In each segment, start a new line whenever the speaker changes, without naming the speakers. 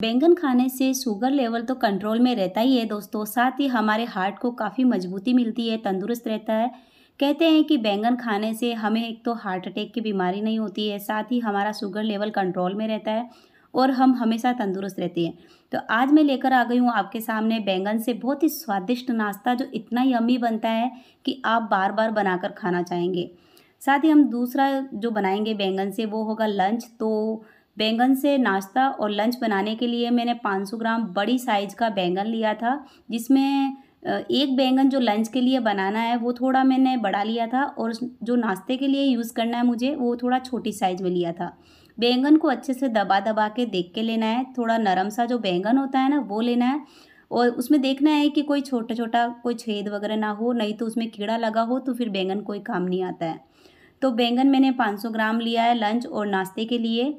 बैंगन खाने से शुगर लेवल तो कंट्रोल में रहता ही है दोस्तों, साथ ही हमारे हार्ट को काफ़ी मजबूती मिलती है, तंदुरुस्त रहता है। कहते हैं कि बैंगन खाने से हमें एक तो हार्ट अटैक की बीमारी नहीं होती है, साथ ही हमारा शुगर लेवल कंट्रोल में रहता है और हम हमेशा तंदुरुस्त रहते हैं। तो आज मैं लेकर आ गई हूँ आपके सामने बैंगन से बहुत ही स्वादिष्ट नाश्ता, जो इतना यम्मी बनता है कि आप बार बार बनाकर खाना चाहेंगे। साथ ही हम दूसरा जो बनाएंगे बैंगन से वो होगा लंच। तो बैंगन से नाश्ता और लंच बनाने के लिए मैंने 500 ग्राम बड़ी साइज़ का बैंगन लिया था, जिसमें एक बैंगन जो लंच के लिए बनाना है वो थोड़ा मैंने बड़ा लिया था, और जो नाश्ते के लिए यूज़ करना है मुझे वो थोड़ा छोटी साइज़ में लिया था। बैंगन को अच्छे से दबा दबा के देख के लेना है, थोड़ा नरम सा जो बैंगन होता है ना वो लेना है, और उसमें देखना है कि कोई छोटा छोटा कोई छेद वगैरह ना हो, नहीं तो उसमें कीड़ा लगा हो तो फिर बैंगन कोई काम नहीं आता है। तो बैंगन मैंने 500 ग्राम लिया है लंच और नाश्ते के लिए।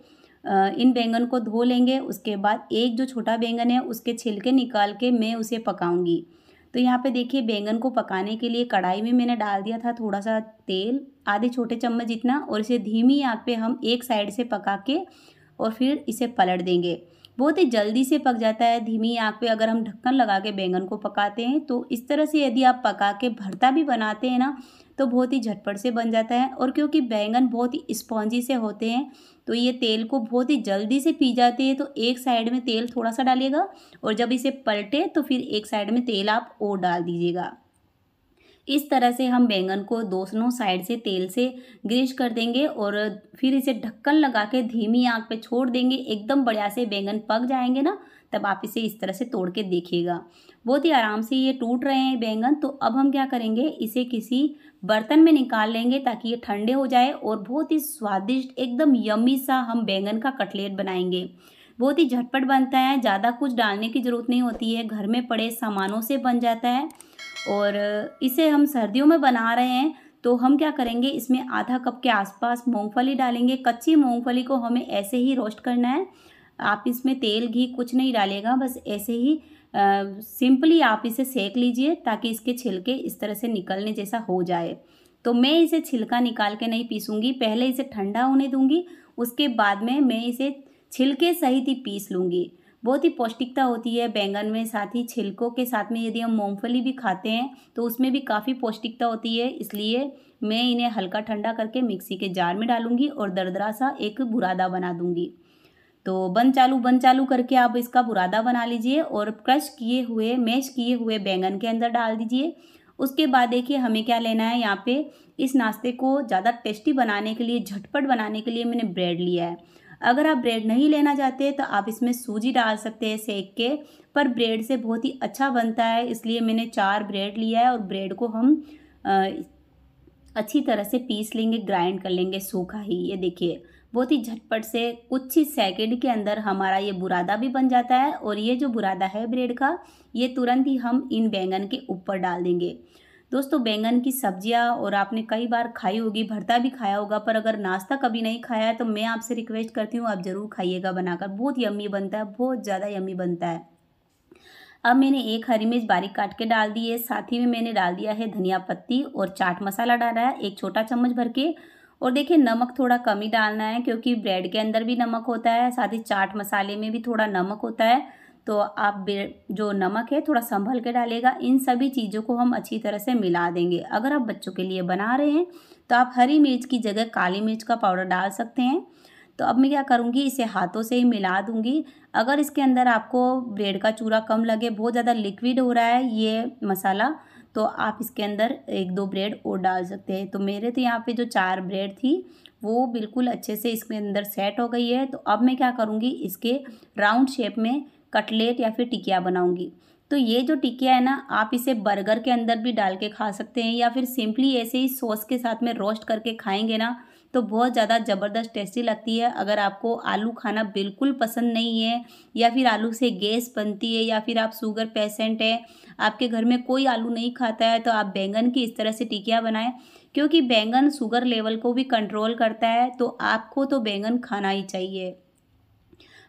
इन बैंगन को धो लेंगे। उसके बाद एक जो छोटा बैंगन है उसके छिलके निकाल के मैं उसे पकाऊंगी। तो यहाँ पे देखिए बैंगन को पकाने के लिए कढ़ाई में मैंने डाल दिया था थोड़ा सा तेल, आधे छोटे चम्मच जितना, और इसे धीमी आंच पे हम एक साइड से पका के और फिर इसे पलट देंगे। बहुत ही जल्दी से पक जाता है धीमी आंच पे अगर हम ढक्कन लगा के बैंगन को पकाते हैं। तो इस तरह से यदि आप पका के भरता भी बनाते हैं ना तो बहुत ही झटपट से बन जाता है, और क्योंकि बैंगन बहुत ही स्पॉन्जी से होते हैं तो ये तेल को बहुत ही जल्दी से पी जाते हैं। तो एक साइड में तेल थोड़ा सा डालिएगा और जब इसे पलटे तो फिर एक साइड में तेल आप और डाल दीजिएगा। इस तरह से हम बैंगन को दोनों साइड से तेल से ग्रीस कर देंगे और फिर इसे ढक्कन लगा के धीमी आंच पे छोड़ देंगे। एकदम बढ़िया से बैंगन पक जाएंगे ना, तब आप इसे इस तरह से तोड़ के देखिएगा। बहुत ही आराम से ये टूट रहे हैं बैंगन। तो अब हम क्या करेंगे, इसे किसी बर्तन में निकाल लेंगे ताकि ये ठंडे हो जाए, और बहुत ही स्वादिष्ट एकदम यम्मी सा हम बैंगन का कटलेट बनाएंगे। बहुत ही झटपट बनता है, ज़्यादा कुछ डालने की ज़रूरत नहीं होती है, घर में पड़े सामानों से बन जाता है। और इसे हम सर्दियों में बना रहे हैं तो हम क्या करेंगे, इसमें आधा कप के आसपास मूंगफली डालेंगे। कच्ची मूंगफली को हमें ऐसे ही रोस्ट करना है। आप इसमें तेल घी कुछ नहीं डालेगा, बस ऐसे ही सिंपली आप इसे सेक लीजिए ताकि इसके छिलके इस तरह से निकलने जैसा हो जाए। तो मैं इसे छिलका निकाल के नहीं पीसूंगी, पहले इसे ठंडा होने दूंगी, उसके बाद में मैं इसे छिलके सहित ही पीस लूँगी। बहुत ही पौष्टिकता होती है बैंगन में, साथ ही छिलकों के साथ में यदि हम मूंगफली भी खाते हैं तो उसमें भी काफ़ी पौष्टिकता होती है। इसलिए मैं इन्हें हल्का ठंडा करके मिक्सी के जार में डालूंगी और दरदरा सा एक बुरादा बना दूंगी। तो बंद चालू करके आप इसका बुरादा बना लीजिए और क्रश किए हुए मैश किए हुए बैंगन के अंदर डाल दीजिए। उसके बाद देखिए हमें क्या लेना है, यहाँ पे इस नाश्ते को ज़्यादा टेस्टी बनाने के लिए, झटपट बनाने के लिए मैंने ब्रेड लिया है। अगर आप ब्रेड नहीं लेना चाहते तो आप इसमें सूजी डाल सकते हैं सेक के, पर ब्रेड से बहुत ही अच्छा बनता है, इसलिए मैंने 4 ब्रेड लिया है। और ब्रेड को हम अच्छी तरह से पीस लेंगे, ग्राइंड कर लेंगे सूखा ही। ये देखिए बहुत ही झटपट से कुछ ही सेकंड के अंदर हमारा ये बुरादा भी बन जाता है। और ये जो बुरादा है ब्रेड का, ये तुरंत ही हम इन बैंगन के ऊपर डाल देंगे। दोस्तों बैंगन की सब्जियां और आपने कई बार खाई होगी, भरता भी खाया होगा, पर अगर नाश्ता कभी नहीं खाया है तो मैं आपसे रिक्वेस्ट करती हूँ आप ज़रूर खाइएगा बनाकर। बहुत यम्मी बनता है, बहुत ज़्यादा यम्मी बनता है। अब मैंने एक हरी मिर्च बारीक काट के डाल दी है, साथ ही में मैंने डाल दिया है धनिया पत्ती और चाट मसाला डाला है एक छोटा चम्मच भर के। और देखिए नमक थोड़ा कम ही डालना है क्योंकि ब्रेड के अंदर भी नमक होता है, साथ ही चाट मसाले में भी थोड़ा नमक होता है। तो आप जो नमक है थोड़ा संभल के डालिएगा। इन सभी चीज़ों को हम अच्छी तरह से मिला देंगे। अगर आप बच्चों के लिए बना रहे हैं तो आप हरी मिर्च की जगह काली मिर्च का पाउडर डाल सकते हैं। तो अब मैं क्या करूँगी, इसे हाथों से ही मिला दूँगी। अगर इसके अंदर आपको ब्रेड का चूरा कम लगे, बहुत ज़्यादा लिक्विड हो रहा है ये मसाला, तो आप इसके अंदर 1-2 ब्रेड और डाल सकते हैं। तो मेरे तो यहाँ पे जो 4 ब्रेड थी वो बिल्कुल अच्छे से इसके अंदर सेट हो गई है। तो अब मैं क्या करूँगी, इसके राउंड शेप में कटलेट या फिर टिकिया बनाऊँगी। तो ये जो टिकिया है ना, आप इसे बर्गर के अंदर भी डाल के खा सकते हैं या फिर सिंपली ऐसे ही सॉस के साथ में रोस्ट करके खाएंगे ना तो बहुत ज़्यादा ज़बरदस्त टेस्टी लगती है। अगर आपको आलू खाना बिल्कुल पसंद नहीं है या फिर आलू से गैस बनती है या फिर आप शुगर पेशेंट है, आपके घर में कोई आलू नहीं खाता है, तो आप बैंगन की इस तरह से टिकिया बनाएं, क्योंकि बैंगन शुगर लेवल को भी कंट्रोल करता है। तो आपको तो बैंगन खाना ही चाहिए।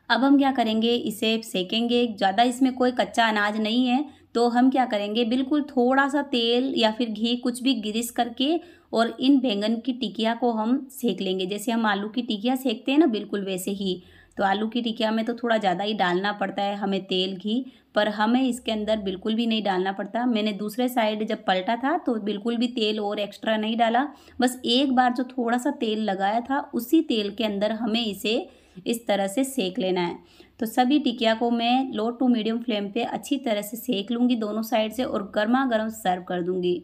अब हम क्या करेंगे, इसे सेकेंगे। ज़्यादा इसमें कोई कच्चा अनाज नहीं है, तो हम क्या करेंगे, बिल्कुल थोड़ा सा तेल या फिर घी कुछ भी ग्रीस करके और इन बैंगन की टिकिया को हम सेक लेंगे। जैसे हम आलू की टिकिया सेकते हैं ना, बिल्कुल वैसे ही तो आलू की टिकिया में तो थोड़ा ज़्यादा ही डालना पड़ता है हमें तेल घी, पर हमें इसके अंदर बिल्कुल भी नहीं डालना पड़ता। मैंने दूसरे साइड जब पलटा था तो बिल्कुल भी तेल और एक्स्ट्रा नहीं डाला, बस एक बार जो थोड़ा सा तेल लगाया था उसी तेल के अंदर हमें इसे इस तरह से सेक लेना है। तो सभी टिकिया को मैं लो टू मीडियम फ्लेम पे अच्छी तरह से सेक लूँगी दोनों साइड से और गर्मा गर्म सर्व कर दूँगी।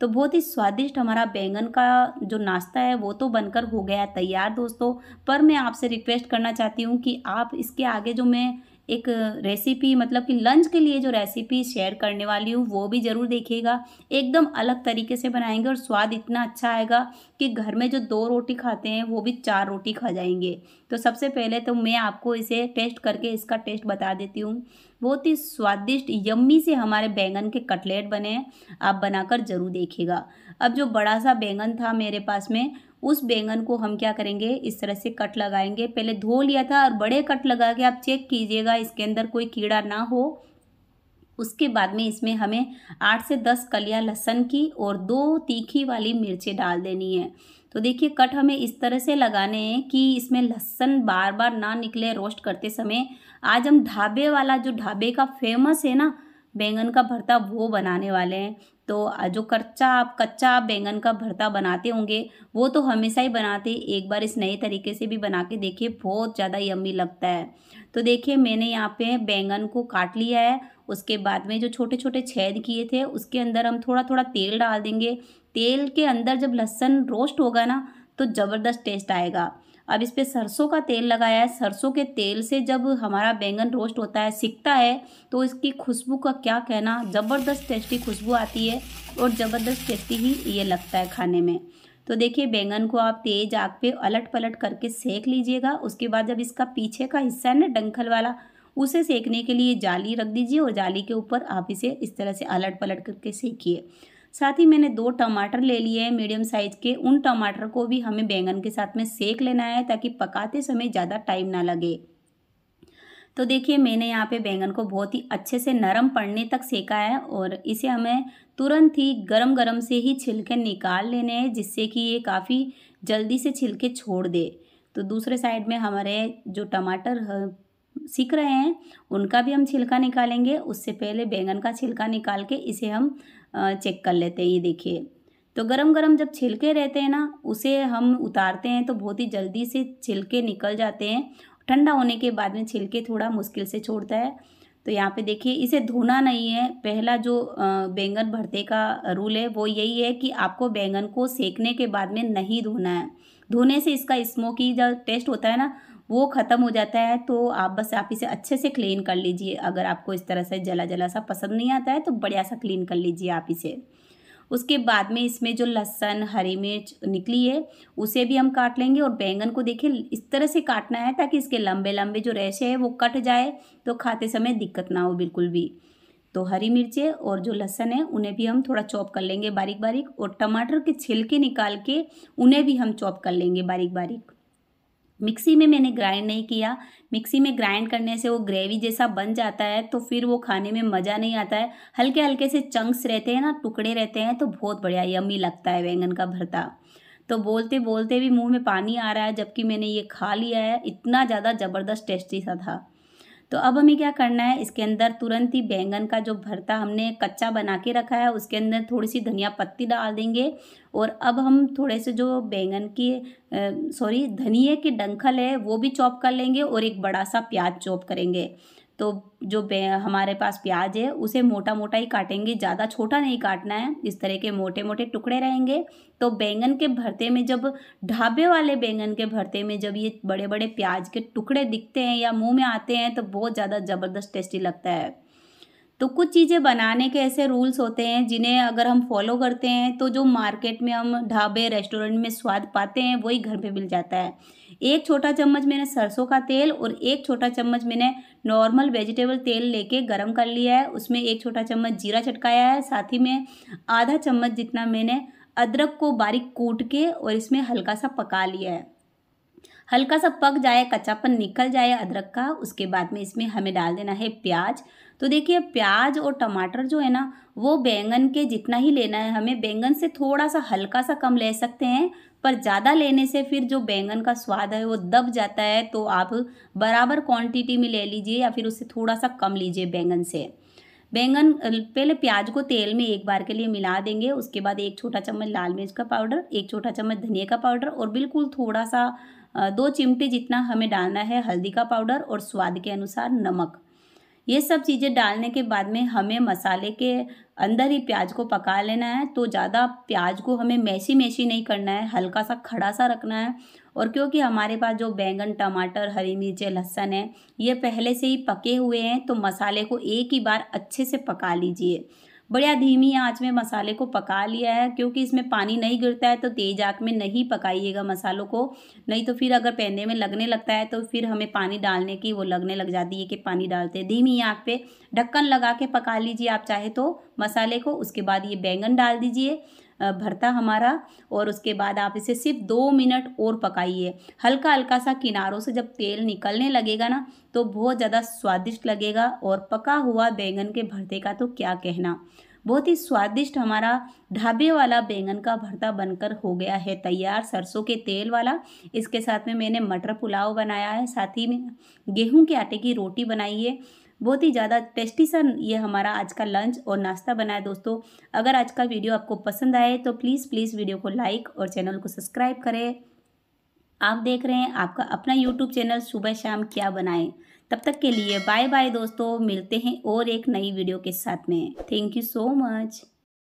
तो बहुत ही स्वादिष्ट हमारा बैंगन का जो नाश्ता है वो तो बनकर हो गया है तैयार दोस्तों। पर मैं आपसे रिक्वेस्ट करना चाहती हूँ कि आप इसके आगे जो मैं एक रेसिपी मतलब कि लंच के लिए जो रेसिपी शेयर करने वाली हूँ वो भी ज़रूर देखिएगा। एकदम अलग तरीके से बनाएंगे और स्वाद इतना अच्छा आएगा कि घर में जो 2 रोटी खाते हैं वो भी 4 रोटी खा जाएंगे। तो सबसे पहले तो मैं आपको इसे टेस्ट करके इसका टेस्ट बता देती हूँ। बहुत ही स्वादिष्ट यम्मी से हमारे बैंगन के कटलेट बने हैं, आप बनाकर ज़रूर देखिएगा। अब जो बड़ा सा बैंगन था मेरे पास में, उस बैंगन को हम क्या करेंगे, इस तरह से कट लगाएंगे। पहले धो लिया था और बड़े कट लगा के आप चेक कीजिएगा इसके अंदर कोई कीड़ा ना हो। उसके बाद में इसमें हमें 8 से 10 कलियां लहसुन की और 2 तीखी वाली मिर्चें डाल देनी है। तो देखिए कट हमें इस तरह से लगाने हैं कि इसमें लहसुन बार बार ना निकले रोस्ट करते समय। आज हम ढाबे वाला जो ढाबे का फेमस है ना बैंगन का भरता वो बनाने वाले हैं। तो जो कच्चा आप बैंगन का भरता बनाते होंगे वो तो हमेशा ही बनाते, एक बार इस नए तरीके से भी बना के देखिए, बहुत ज़्यादा यम्मी लगता है। तो देखिए मैंने यहाँ पे बैंगन को काट लिया है। उसके बाद में जो छोटे छोटे छेद किए थे उसके अंदर हम थोड़ा थोड़ा तेल डाल देंगे। तेल के अंदर जब लहसुन रोस्ट होगा ना तो ज़बरदस्त टेस्ट आएगा। अब इस पे सरसों का तेल लगाया है। सरसों के तेल से जब हमारा बैंगन रोस्ट होता है, सिकता है, तो इसकी खुशबू का क्या कहना, ज़बरदस्त टेस्टी खुशबू आती है और ज़बरदस्त टेस्टी ही ये लगता है खाने में। तो देखिए बैंगन को आप तेज आग पे अलट पलट करके सेक लीजिएगा। उसके बाद जब इसका पीछे का हिस्सा है ना डंठल वाला, उसे सेकने के लिए जाली रख दीजिए और जाली के ऊपर आप इसे इस तरह से अलट पलट करके सेकिए। साथ ही मैंने 2 टमाटर ले लिए हैं मीडियम साइज़ के। उन टमाटर को भी हमें बैंगन के साथ में सेक लेना है ताकि पकाते समय ज़्यादा टाइम ना लगे। तो देखिए मैंने यहाँ पे बैंगन को बहुत ही अच्छे से नरम पड़ने तक सेका है और इसे हमें तुरंत ही गरम गरम से ही छिलके निकाल लेने हैं, जिससे कि ये काफ़ी जल्दी से छिलके छोड़ दे। तो दूसरे साइड में हमारे जो टमाटर सिक रहे हैं उनका भी हम छिलका निकालेंगे। उससे पहले बैंगन का छिलका निकाल के इसे हम चेक कर लेते हैं। ये देखिए तो गरम गरम जब छिलके रहते हैं ना उसे हम उतारते हैं तो बहुत ही जल्दी से छिलके निकल जाते हैं। ठंडा होने के बाद में छिलके थोड़ा मुश्किल से छोड़ता है। तो यहाँ पे देखिए इसे धोना नहीं है। पहला जो बैंगन भरते का रूल है वो यही है कि आपको बैंगन को सेकने के बाद में नहीं धोना है। धोने से इसका स्मोकी जो टेस्ट होता है ना वो ख़त्म हो जाता है। तो आप इसे अच्छे से क्लीन कर लीजिए। अगर आपको इस तरह से जला जला सा पसंद नहीं आता है तो बढ़िया सा क्लीन कर लीजिए आप इसे। उसके बाद में इसमें जो लहसुन हरी मिर्च निकली है उसे भी हम काट लेंगे और बैंगन को देखिए इस तरह से काटना है ताकि इसके लंबे लंबे जो रेशे हैं वो कट जाए, तो खाते समय दिक्कत ना हो बिल्कुल भी। तो हरी मिर्चें और जो लहसुन है उन्हें भी हम थोड़ा चॉप कर लेंगे बारीक बारीक, और टमाटर के छिलके निकाल के उन्हें भी हम चॉप कर लेंगे बारीक बारीक। मिक्सी में मैंने ग्राइंड नहीं किया। मिक्सी में ग्राइंड करने से वो ग्रेवी जैसा बन जाता है तो फिर वो खाने में मज़ा नहीं आता है। हल्के हल्के से चंक्स रहते हैं ना, टुकड़े रहते हैं, तो बहुत बढ़िया यम्मी लगता है बैंगन का भरता। तो बोलते बोलते भी मुंह में पानी आ रहा है जबकि मैंने ये खा लिया है। इतना ज़्यादा ज़बरदस्त टेस्टी सा था। तो अब हमें क्या करना है, इसके अंदर तुरंत ही बैंगन का जो भरता हमने कच्चा बना के रखा है उसके अंदर थोड़ी सी धनिया पत्ती डाल देंगे। और अब हम थोड़े से जो बैंगन की धनिए के डंठल है वो भी चॉप कर लेंगे और एक बड़ा सा प्याज चॉप करेंगे। तो जो हमारे पास प्याज है उसे मोटा मोटा ही काटेंगे, ज़्यादा छोटा नहीं काटना है। इस तरह के मोटे मोटे टुकड़े रहेंगे। तो बैंगन के भरते में जब ढाबे वाले बैंगन के भरते में जब ये बड़े बड़े प्याज के टुकड़े दिखते हैं या मुंह में आते हैं तो बहुत ज़्यादा ज़बरदस्त टेस्टी लगता है। तो कुछ चीज़ें बनाने के ऐसे रूल्स होते हैं जिन्हें अगर हम फॉलो करते हैं तो जो मार्केट में हम ढाबे रेस्टोरेंट में स्वाद पाते हैं वही घर पे मिल जाता है। 1 छोटा चम्मच मैंने सरसों का तेल और 1 छोटा चम्मच मैंने नॉर्मल वेजिटेबल तेल लेके गरम कर लिया है। उसमें 1 छोटा चम्मच जीरा चटकाया है। साथ ही में आधा चम्मच जितना मैंने अदरक को बारीक कूट के और इसमें हल्का सा पका लिया है। हल्का सा पक जाए, कच्चापन निकल जाए अदरक का, उसके बाद में इसमें हमें डाल देना है प्याज। तो देखिए प्याज और टमाटर जो है ना वो बैंगन के जितना ही लेना है हमें। बैंगन से थोड़ा सा हल्का सा कम ले सकते हैं पर ज़्यादा लेने से फिर जो बैंगन का स्वाद है वो दब जाता है। तो आप बराबर क्वांटिटी में ले लीजिए या फिर उससे थोड़ा सा कम लीजिए बैंगन से। बैंगन पहले प्याज को तेल में एक बार के लिए मिला देंगे। उसके बाद 1 छोटा चम्मच लाल मिर्च का पाउडर, 1 छोटा चम्मच धनिया का पाउडर और बिल्कुल थोड़ा सा 2 चिमटे जितना हमें डालना है हल्दी का पाउडर और स्वाद के अनुसार नमक। ये सब चीज़ें डालने के बाद में हमें मसाले के अंदर ही प्याज को पका लेना है। तो ज़्यादा प्याज को हमें मैशी मैशी नहीं करना है, हल्का सा खड़ा सा रखना है। और क्योंकि हमारे पास जो बैंगन, टमाटर, हरी मिर्चें, लहसुन है, ये पहले से ही पके हुए हैं, तो मसाले को एक ही बार अच्छे से पका लीजिए। बढ़िया धीमी आंच में मसाले को पका लिया है। क्योंकि इसमें पानी नहीं गिरता है तो तेज़ आंच में नहीं पकाइएगा मसालों को, नहीं तो फिर अगर पैने में लगने लगता है तो फिर हमें पानी डालने की वो लगने लग जाती है कि पानी डालते हैं। धीमी आंच पे ढक्कन लगा के पका लीजिए आप चाहे तो मसाले को। उसके बाद ये बैंगन डाल दीजिए भरता हमारा, और उसके बाद आप इसे सिर्फ 2 मिनट और पकाइए। हल्का हल्का सा किनारों से जब तेल निकलने लगेगा ना तो बहुत ज़्यादा स्वादिष्ट लगेगा। और पका हुआ बैंगन के भरते का तो क्या कहना, बहुत ही स्वादिष्ट हमारा ढाबे वाला बैंगन का भरता बनकर हो गया है तैयार, सरसों के तेल वाला। इसके साथ में मैंने मटर पुलाव बनाया है, साथ ही में गेहूं के आटे की रोटी बनाई है। बहुत ही ज़्यादा टेस्टी सा ये हमारा आज का लंच और नाश्ता बना है दोस्तों। अगर आज का वीडियो आपको पसंद आए तो प्लीज़ वीडियो को लाइक और चैनल को सब्सक्राइब करें। आप देख रहे हैं आपका अपना यूट्यूब चैनल सुबह शाम क्या बनाएं। तब तक के लिए बाय बाय दोस्तों, मिलते हैं और एक नई वीडियो के साथ में। Thank you so much.